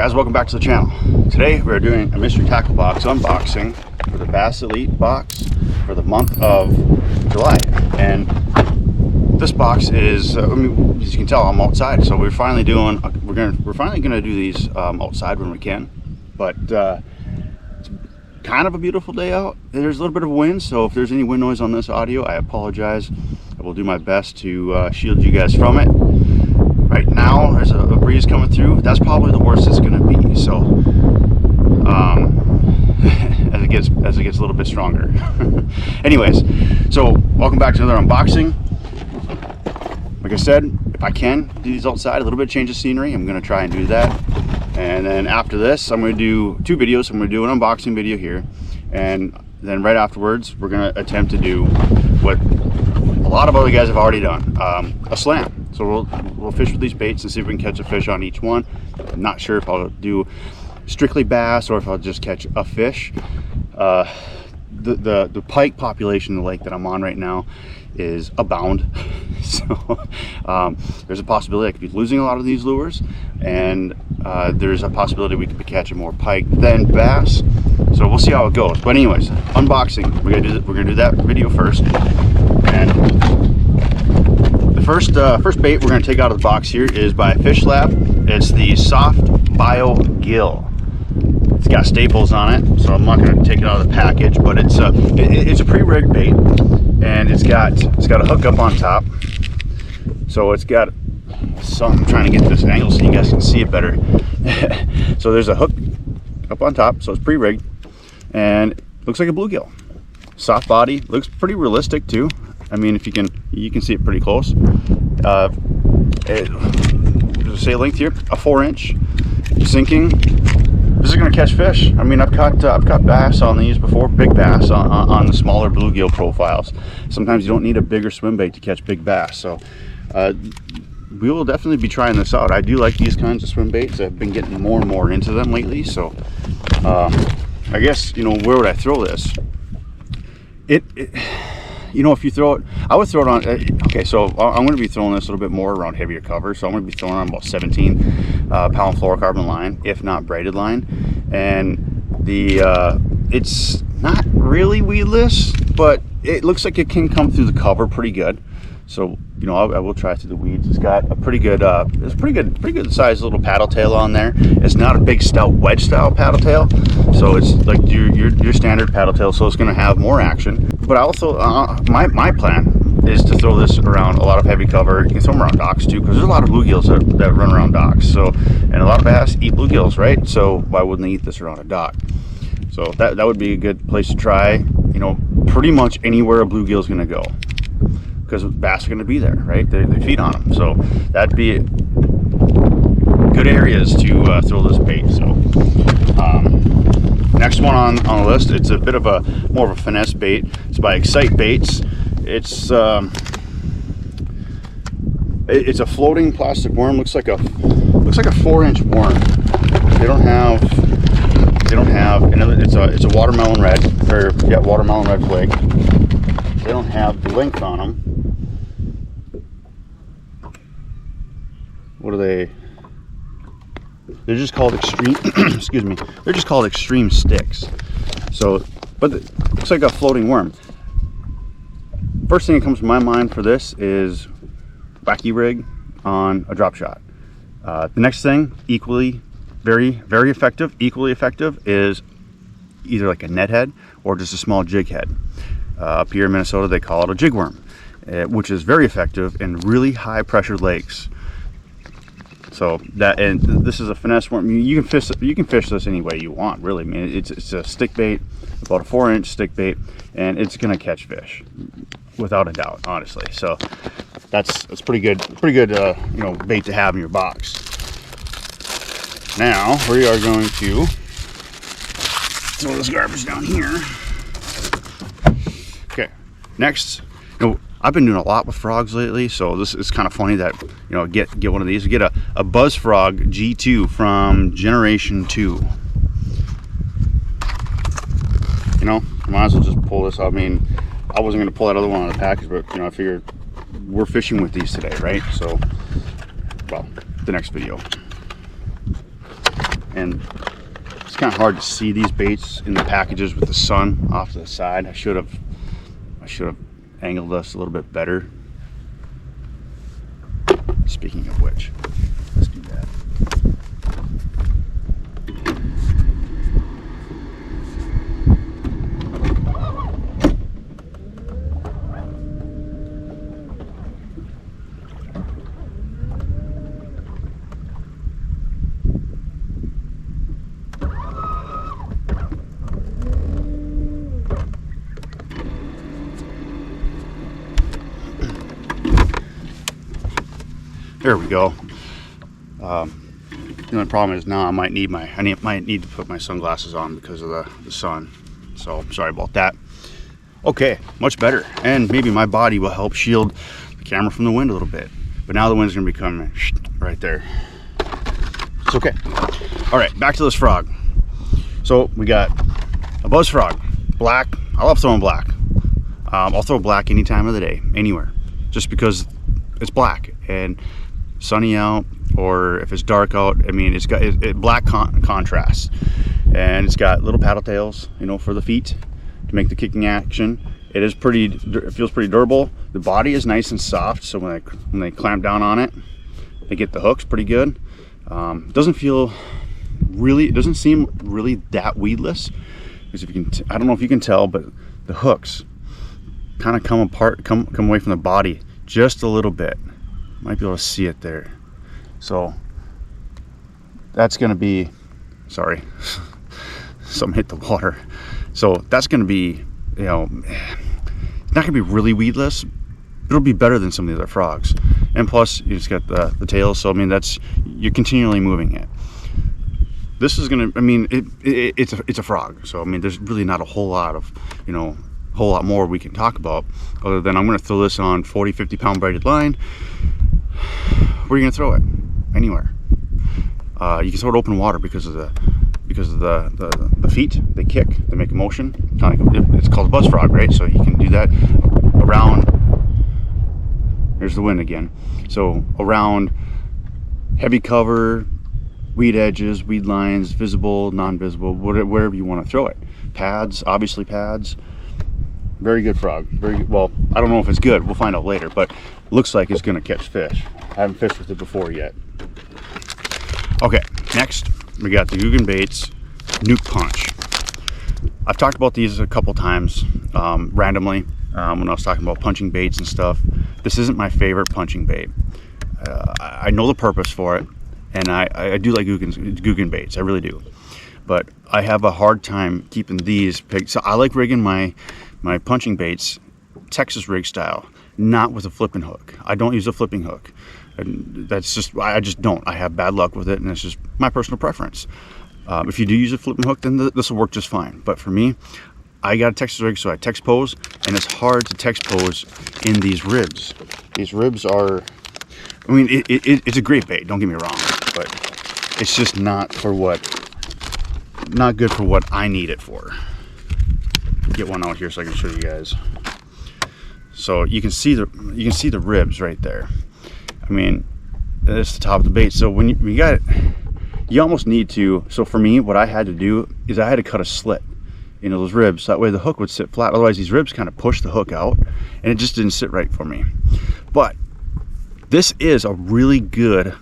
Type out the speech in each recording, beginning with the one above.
guys, welcome back to the channel. Today we're doing a mystery tackle box unboxing for the Bass Elite box for the month of July. And this box is, as you can tell, I'm outside, so we're finally doing. We're finally gonna do these outside when we can. But it's kind of a beautiful day out. There's a little bit of wind, so if there's any wind noise on this audio, I apologize. I will do my best to shield you guys from it. Right now, there's a breeze coming through. That's probably the worst it's going to be. So, as it gets a little bit stronger. Anyways, so welcome back to another unboxing. Like I said, if I can do these outside, a little bit of change of scenery, I'm going to try and do that. And then after this, I'm going to do two videos. I'm going to do an unboxing video here, and then right afterwards, we're going to attempt to do what a lot of other guys have already done, a slam. So we'll fish with these baits and see if we can catch a fish on each one. I'm not sure if I'll do strictly bass or if I'll just catch a fish. The pike population in the lake that I'm on right now is abound. So there's a possibility I could be losing a lot of these lures, and there's a possibility we could be catching more pike than bass. So we'll see how it goes. But anyways, unboxing. We're gonna do that video first. And first bait we're going to take out of the box here is by Fish Lab. It's the Soft Bio Gill. It's got staples on it, so I'm not going to take it out of the package, but it's a pre-rigged bait, and it's got a hook up on top. So it's got I'm trying to get this angle so you guys can see it better. So there's a hook up on top, so it's pre-rigged, and it looks like a bluegill. Soft body, looks pretty realistic too. I mean, if you can see it pretty close. There's a say length here, a 4-inch sinking. This is going to catch fish. I mean, I've caught bass on these before, big bass on the smaller bluegill profiles. Sometimes you don't need a bigger swim bait to catch big bass. So we will definitely be trying this out. I do like these kinds of swim baits. I've been getting more and more into them lately. So I guess, where would I throw this? If you throw it, I would throw it on, okay, so I'm going to be throwing this a little bit more around heavier cover, so I'm going to be throwing on about 17 pound fluorocarbon line, if not braided line, and it's not really weedless, but it looks like it can come through the cover pretty good. So, I will try through the weeds. It's got a pretty good, pretty good sized little paddle tail on there. It's not a big stout wedge style paddle tail, so it's like your standard paddle tail. So it's going to have more action. But I also, my plan is to throw this around a lot of heavy cover. You can throw them around docks too, because there's a lot of bluegills that run around docks. So, and a lot of bass eat bluegills, right? So why wouldn't they eat this around a dock? So that would be a good place to try. Pretty much anywhere a bluegill is going to go, because bass are going to be there, right? They feed on them, so that'd be good areas to throw this bait. So next one on the list, it's a bit of more of a finesse bait. It's by Excite Baits. It's a floating plastic worm. Looks like a 4-inch worm. They don't have, and it's a watermelon red, or yeah, watermelon red flake. They don't have the length on them. What are they? They're just called extreme. Excuse me. They're just called extreme sticks. So, but it looks like a floating worm. First thing that comes to my mind for this is wacky rig on a drop shot. The next thing, equally very effective, equally effective, is either like a net head or just a small jig head. Up here in Minnesota, they call it a jig worm, which is very effective in really high pressure lakes. So and this is a finesse worm. You can fish this any way you want, really. I mean, it's a stick bait, about a 4-inch stick bait, and it's gonna catch fish without a doubt, honestly. So that's pretty good bait to have in your box. Now we are going to throw this garbage down here. Okay, next, I've been doing a lot with frogs lately, so this is kind of funny that get one of these. Get a Buzz Frog G2 from Generation 2. Might as well just pull this. I mean, I wasn't going to pull that other one out of the package, but I figured we're fishing with these today, right? So, well, the next video. and it's kind of hard to see these baits in the packages with the sun off to the side. I should have angled us a little bit better. Speaking of which, let's do that. There we go. The only problem is now I might need to put my sunglasses on because of the sun. So sorry about that. Okay, much better. And maybe my body will help shield the camera from the wind a little bit. But now the wind's gonna be coming right there. It's okay. All right, back to this frog. So we got a buzz frog, black. I love throwing black. I'll throw black any time of the day, anywhere, just because it's black and sunny out, or if it's dark out. I mean, it's got black contrast, and it's got little paddle tails, you know, for the feet to make the kicking action. It feels pretty durable. The body is nice and soft, so when they clamp down on it, they get the hooks pretty good. It doesn't seem really that weedless, because if you can, I don't know if you can tell, but the hooks kind of come away from the body just a little bit. Might be able to see it there. So that's going to be, sorry, something hit the water. So that's going to be, you know, it's not going to be really weedless. It'll be better than some of the other frogs. And plus, you just got the tail. So I mean, you're continually moving it. This is going to, I mean, it's a frog. So I mean, there's really not a whole lot of, you know, whole lot more we can talk about, other than I'm going to throw this on 40-50 pound braided line. Where are you going to throw it? Anywhere. You can throw it open water because of the feet. They kick, they make a motion. It's called a buzz frog, right? So you can do that around. There's the wind again. So around heavy cover, weed edges, weed lines, visible, non-visible, wherever you want to throw it. Pads, obviously pads. Very good frog. Very good. Well, I don't know if it's good. We'll find out later, but looks like it's going to catch fish. I haven't fished with it before yet. Okay, next we got the Googan Baits Nuke Punch. I've talked about these a couple times randomly when I was talking about punching baits and stuff. This isn't my favorite punching bait. I know the purpose for it, and I do like Googan Baits. I really do. But I have a hard time keeping these pigs. So I like rigging my punching baits Texas rig style, not with a flipping hook. I don't use a flipping hook, and that's just, I just don't. I have bad luck with it, and it's just my personal preference. If you do use a flipping hook, then this will work just fine. But for me, I got a Texas rig, so I text pose, and it's hard to text pose in these ribs. These ribs are, I mean, it's a great bait, don't get me wrong, but it's just not good for what I need it for. Get one out here so I can show you guys. So you can see the ribs right there. I mean, that's the top of the bait. So when you got it, you almost need to. So for me, what I had to do is I had to cut a slit in those ribs, so that way the hook would sit flat. Otherwise, these ribs kind of push the hook out, and it just didn't sit right for me. But this is a really good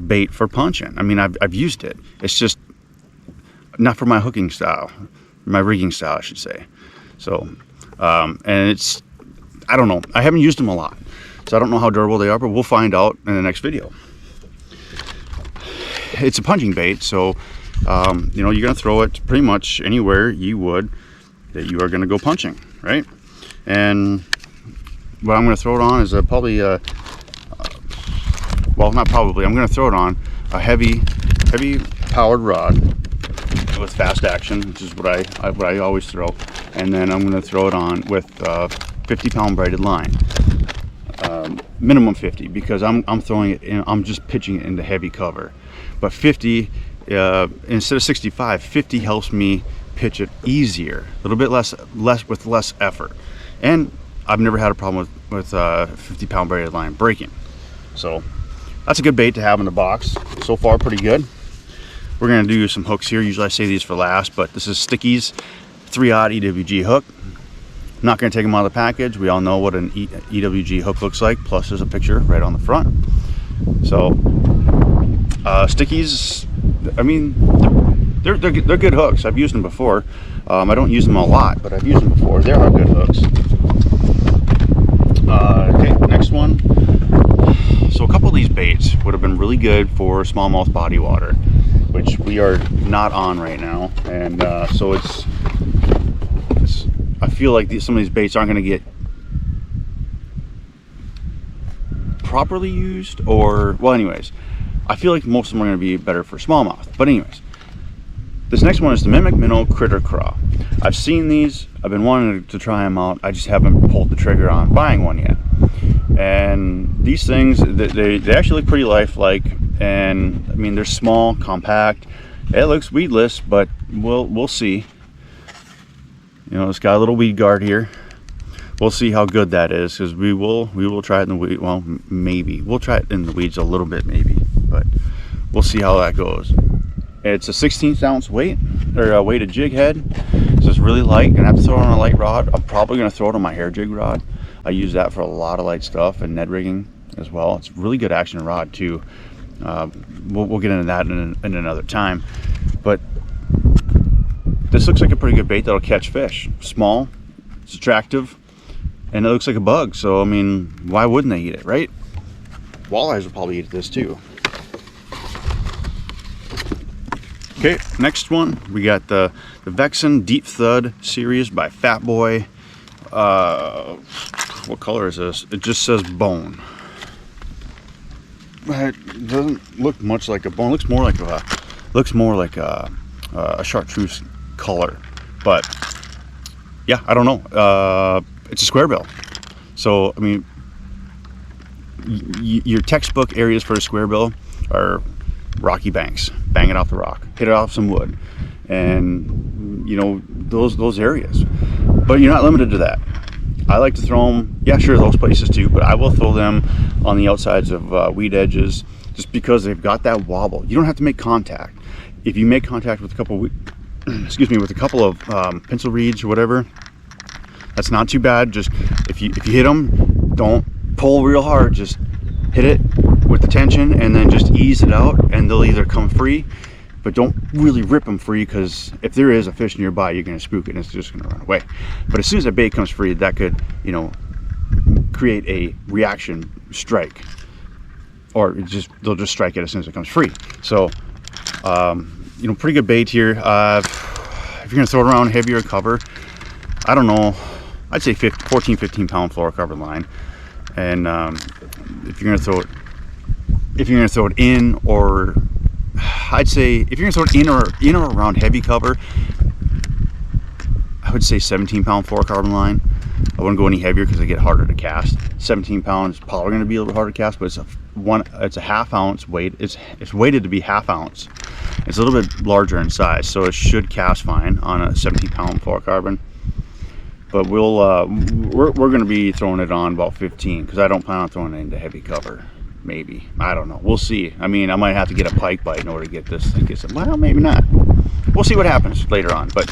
bait for punching. I mean, I've used it. It's just not for my hooking style, my rigging style, I should say. So, and it's, I don't know. I haven't used them a lot, so I don't know how durable they are, but we'll find out in the next video. It's a punching bait, so you know, you're gonna throw it pretty much anywhere you would that you are gonna go punching, right? And what I'm gonna throw it on is probably well, not probably. I'm gonna throw it on a heavy powered rod with fast action, which is what I always throw, and then I'm going to throw it on with 50 pound braided line, minimum 50, because I'm throwing it in, I'm just pitching it into heavy cover. But 50 instead of 65, 50 helps me pitch it easier, a little bit less with less effort, and I've never had a problem with 50 pound braided line breaking. So that's a good bait to have in the box. So far, pretty good. we're gonna do some hooks here. Usually I save these for last, but this is Sticky's 3/0 EWG hook. I'm not gonna take them out of the package. We all know what an EWG hook looks like. Plus there's a picture right on the front. So Sticky's, I mean, they're good hooks. I've used them before. I don't use them a lot, but I've used them before. They are good hooks. Okay, next one. So a couple of these baits would have been really good for smallmouth body water, which we are not on right now, and so it's I feel like some of these baits aren't going to get properly used, or, well, anyways, I feel like most of them are going to be better for smallmouth. But anyways, this next one is the Minnow Critter Craw. I've seen these. I've been wanting to try them out. I just haven't pulled the trigger on buying one yet. And these things, they actually look pretty lifelike. And I mean, they're small, compact. It looks weedless, but we'll see. You know, it's got a little weed guard here. We'll see how good that is, because we will try it in the weed. Well, maybe we'll try it in the weeds a little bit, maybe, but we'll see how that goes. It's a 1/16 ounce weight, or weighted jig head, so it's really light. Gonna have to throw it on a light rod. I'm probably gonna throw it on my hair jig rod. I use that for a lot of light stuff and Ned rigging as well. It's really good action rod too. We'll get into that in another time, but this looks like a pretty good bait that'll catch fish. Small, it's attractive, and it looks like a bug. So I mean, why wouldn't they eat it, right? Walleyes will probably eat this too. Okay, next one, we got the Vexan Deep Thud series by Fat Boy. What color is this? It just says bone. It doesn't look much like a bone. It looks more like a chartreuse color. But yeah, I don't know. It's a square bill. So I mean, your textbook areas for a square bill are rocky banks. Bang it off the rock, hit it off some wood, and you know, those areas. But you're not limited to that. I like to throw them, yeah, sure, those places too, but I will throw them on the outsides of weed edges, just because they've got that wobble. You don't have to make contact. If you make contact with a couple with a couple of pencil reeds or whatever, that's not too bad. Just if you hit them, don't pull real hard. Just hit it with the tension and then just ease it out, and they'll either come free, but don't really rip them free, because if there is a fish nearby, you're going to spook it and it's just going to run away. But as soon as that bait comes free, that could, you know, create a reaction strike, or they'll just strike it as soon as it comes free. So you know, pretty good bait here. If you're going to throw it around heavier cover, I don't know, I'd say 14-15 pound fluorocarbon line. And if you're going to throw it in, or I'd say if you're going to throw it in or around heavy cover, I would say 17 pound fluorocarbon line. I wouldn't go any heavier because they get harder to cast. 17 pounds is probably going to be a little bit harder to cast, but it's a half ounce weight. It's weighted to be half ounce. It's a little bit larger in size, so it should cast fine on a 17 pound fluorocarbon. But we're going to be throwing it on about 15, because I don't plan on throwing it into heavy cover. Maybe, I don't know, we'll see. I mean, I might have to get a pike bite in order to get this. Well, maybe not. We'll see what happens later on. But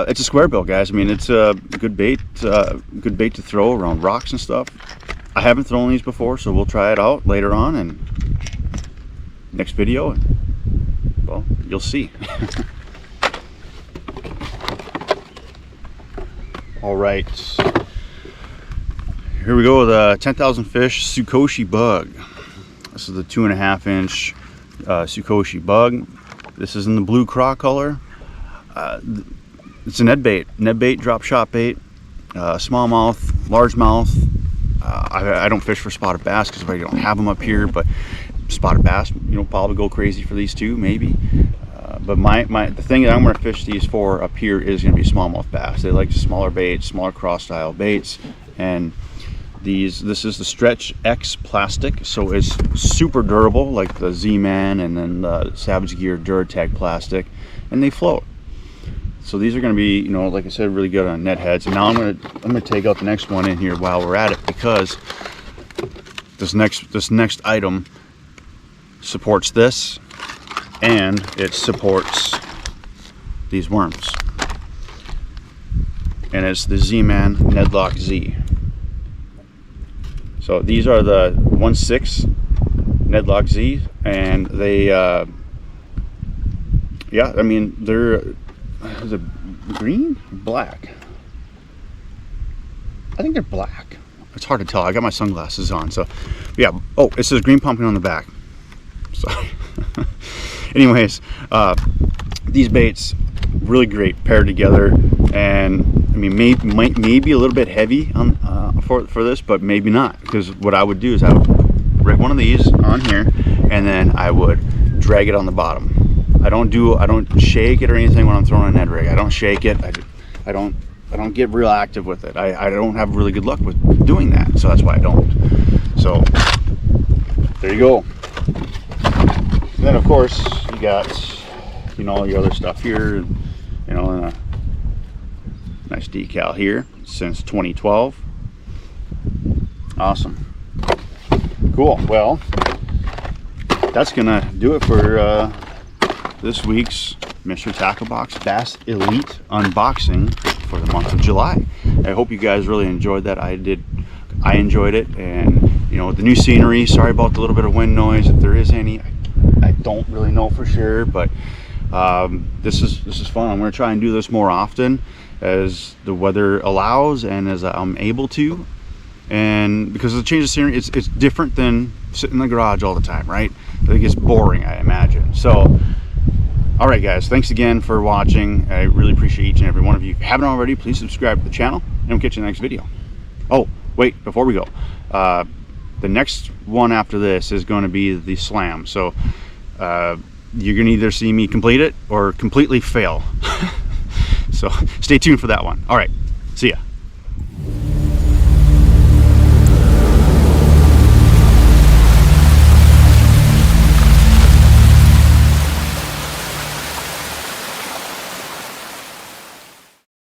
it's a square bill, guys. I mean, it's a good bait to throw around rocks and stuff. I haven't thrown these before, so we'll try it out later on, and next video, well, you'll see. All right, here we go with a 10,000 fish Sukoshi bug. This is the 2.5 inch Sukoshi bug. This is in the blue craw color. It's a Ned bait, drop shot bait, smallmouth, largemouth. I don't fish for spotted bass because I don't have them up here, but spotted bass, you know, probably go crazy for these too, maybe. But the thing that I'm going to fish these for up here is going to be smallmouth bass. They like smaller baits, smaller cross style baits, and this is the Stretch X plastic, so it's super durable, like the Z-Man and then the Savage Gear Duratag plastic, and they float. So these are going to be, you know, like I said, really good on net heads. And now I'm going to take out the next one in here while we're at it, because this next item supports this and it supports these worms. And it's the Z-Man Nedlock Z. So these are the 1/6 Nedlock Z, and they, yeah, I mean, they're, is it green? Black? I think they're black. It's hard to tell. I got my sunglasses on, so yeah. Oh, it says green pumpkin on the back. Sorry. Anyways, these baits really great paired together, and I mean, maybe a little bit heavy on for this, but maybe not, because what I would do is I would rig one of these on here, and then I would drag it on the bottom. I don't shake it or anything when I'm throwing a Ned rig. I don't shake it. I don't get real active with it. I don't have really good luck with doing that, so that's why I don't. So there you go. And then of course you got, you know, all your other stuff here, you know, and a nice decal here since 2012. Awesome. Cool. Well, that's gonna do it for this week's Mr. Tackle Box Bass Elite unboxing for the month of July. I hope you guys really enjoyed that. I did. I enjoyed it, and you know, the new scenery. Sorry about the little bit of wind noise, if there is any. I don't really know for sure, but this is fun. I'm going to try and do this more often as the weather allows and as I'm able to. And because of the change of scenery, it's different than sitting in the garage all the time, right? I think it's boring, I imagine. So, all right, guys, thanks again for watching. I really appreciate each and every one of you. If you haven't already, please subscribe to the channel, and we'll catch you in the next video. Oh, wait, before we go, the next one after this is going to be the slam. So you're going to either see me complete it or completely fail. So stay tuned for that one. All right, see ya.